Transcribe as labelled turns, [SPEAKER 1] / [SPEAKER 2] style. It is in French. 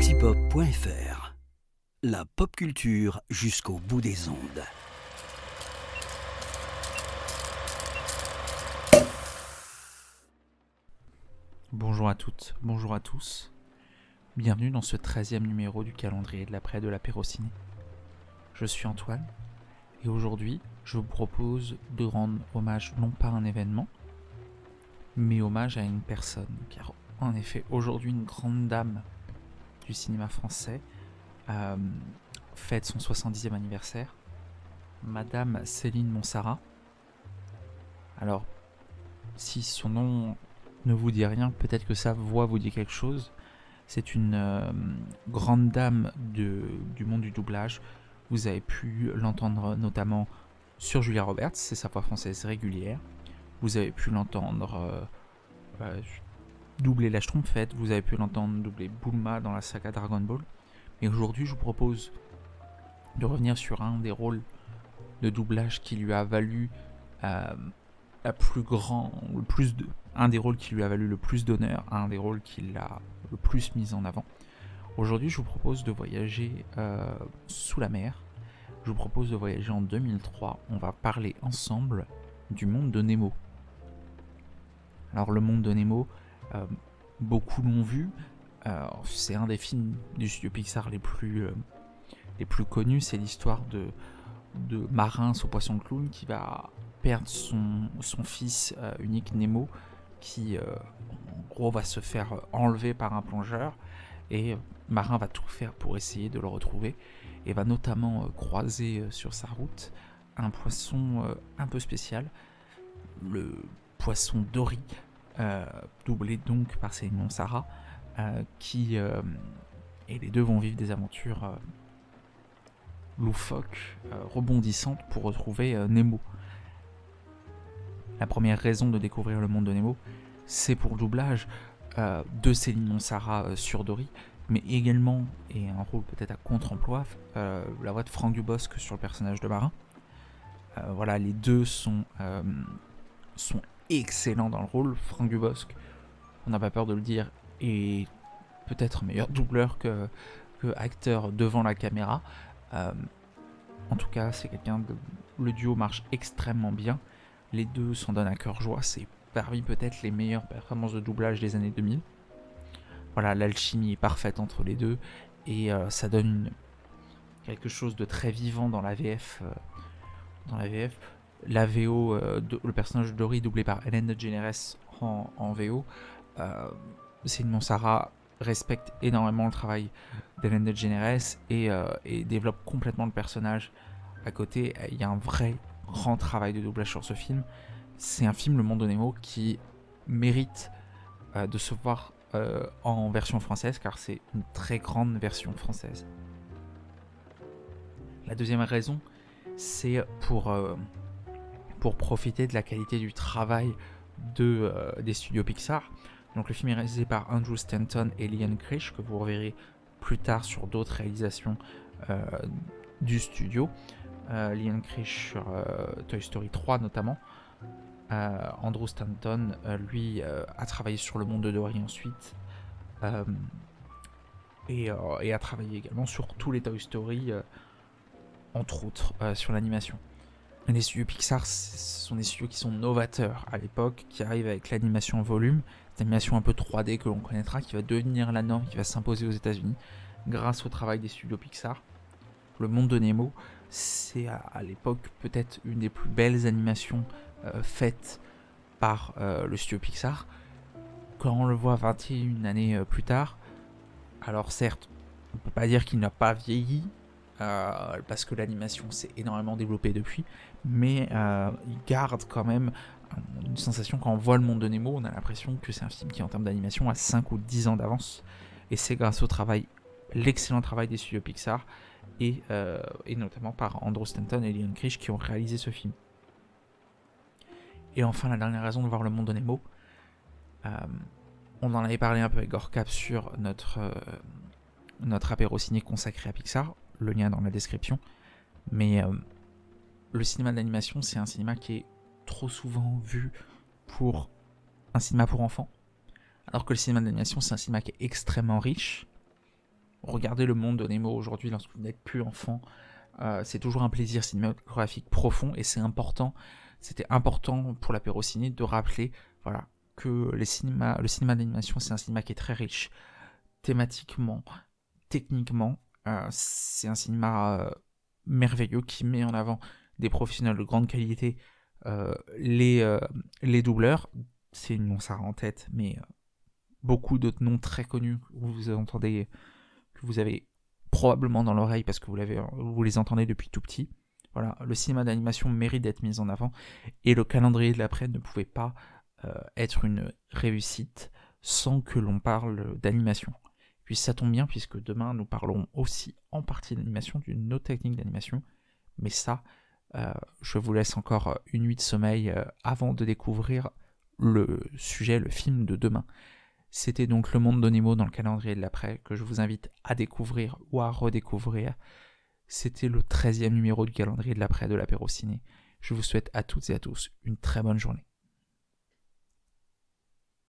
[SPEAKER 1] antipop.fr. La pop culture jusqu'au bout des ondes.
[SPEAKER 2] Bonjour à toutes, bonjour à tous. Bienvenue dans ce 13e numéro du calendrier de l'après de l'apéro ciné. Je suis Antoine et aujourd'hui je vous propose de rendre hommage non pas à un événement, mais hommage à une personne, car en effet aujourd'hui une grande dame du cinéma français fête son 70e anniversaire, Madame Céline Monsarrat. Alors, si son nom ne vous dit rien, peut-être que sa voix vous dit quelque chose. C'est une grande dame du monde du doublage. Vous avez pu l'entendre notamment sur Julia Roberts, c'est sa voix française régulière. Vous avez pu l'entendre doubler la Schtroumpfette, vous avez pu l'entendre doubler Bulma dans la saga Dragon Ball. Et aujourd'hui, je vous propose de revenir sur un des rôles de doublage qui lui a valu un des rôles qui lui a valu le plus d'honneur, un des rôles qui l'a le plus mis en avant. Aujourd'hui, je vous propose de voyager sous la mer. Je vous propose de voyager en 2003. On va parler ensemble du monde de Nemo. Alors, le monde de Nemo, beaucoup l'ont vu. C'est un des films du studio Pixar les plus connus. C'est l'histoire de Marin, ce poisson clown, qui va perdre son fils unique Nemo, qui en gros va se faire enlever par un plongeur, et Marin va tout faire pour essayer de le retrouver et va notamment croiser sur sa route un poisson un peu spécial, le poisson Dory, doublé donc par Céline Monsarrat, et les deux vont vivre des aventures loufoques, rebondissantes pour retrouver Nemo. La première raison de découvrir le monde de Nemo, c'est pour le doublage de Céline Monsarrat sur Dory, mais également, et un rôle peut-être à contre-emploi, la voix de Franck Dubosc sur le personnage de Marin. Voilà, les deux sont excellents dans le rôle. Franck Dubosc, on n'a pas peur de le dire, est peut-être meilleur doubleur que acteur devant la caméra. En tout cas, c'est le duo marche extrêmement bien. Les deux s'en donnent à cœur joie. C'est parmi peut-être les meilleures performances de doublage des années 2000. Voilà, l'alchimie est parfaite entre les deux et ça donne quelque chose de très vivant dans la VF. La VO, le personnage de Dory doublé par Ellen DeGeneres en VO. Céline Monsarrat respecte énormément le travail d'Ellen DeGeneres et développe complètement le personnage à côté. Il y a un vrai grand travail de doublage sur ce film. C'est un film, Le Monde de Nemo, qui mérite de se voir en version française, car c'est une très grande version française. La deuxième raison, c'est pour profiter de la qualité du travail des studios Pixar. Donc le film est réalisé par Andrew Stanton et Liam Krish, que vous reverrez plus tard sur d'autres réalisations du studio. Liam Krish sur Toy Story 3 notamment. Andrew Stanton, lui, a travaillé sur Le Monde de Dory ensuite, et a travaillé également sur tous les Toy Story, entre autres sur l'animation. Les studios Pixar, ce sont des studios qui sont novateurs à l'époque, qui arrivent avec l'animation en volume, cette animation un peu 3D que l'on connaîtra, qui va devenir la norme, qui va s'imposer aux États-Unis grâce au travail des studios Pixar. Le Monde de Nemo, c'est à l'époque peut-être une des plus belles animations faites par le studio Pixar. Quand on le voit 21 années plus tard, alors certes, on ne peut pas dire qu'il n'a pas vieilli, parce que l'animation s'est énormément développée depuis, mais il garde quand même une sensation. Quand on voit Le Monde de Nemo, on a l'impression que c'est un film qui en termes d'animation a 5 ou 10 ans d'avance, et c'est grâce au l'excellent travail des studios Pixar, et notamment par Andrew Stanton et Liam Krish qui ont réalisé ce film. Et enfin, la dernière raison de voir Le Monde de Nemo, on en avait parlé un peu avec Gorkap sur notre apéro ciné consacré à Pixar, le lien dans la description, mais le cinéma d'animation, c'est un cinéma qui est trop souvent vu pour un cinéma pour enfants, alors que le cinéma d'animation, c'est un cinéma qui est extrêmement riche, regardez le monde de Nemo aujourd'hui lorsque vous n'êtes plus enfant. C'est toujours un plaisir cinématographique profond et c'était important pour l'apéro ciné de rappeler voilà, que le cinéma d'animation, c'est un cinéma qui est très riche thématiquement, techniquement. C'est un cinéma merveilleux qui met en avant des professionnels de grande qualité, les doubleurs, c'est une nom ça en tête, mais beaucoup d'autres noms très connus que vous entendez, que vous avez probablement dans l'oreille parce que vous les entendez depuis tout petit. Voilà, le cinéma d'animation mérite d'être mis en avant et le calendrier de l'après ne pouvait pas être une réussite sans que l'on parle d'animation. Puis ça tombe bien puisque demain nous parlerons aussi en partie d'animation, d'une autre technique d'animation, mais ça, je vous laisse encore une nuit de sommeil avant de découvrir le sujet, le film de demain. C'était donc Le Monde de Nemo dans le calendrier de l'après que je vous invite à découvrir ou à redécouvrir. C'était le 13e numéro du calendrier de l'après de l'apéro ciné. Je vous souhaite à toutes et à tous une très bonne journée.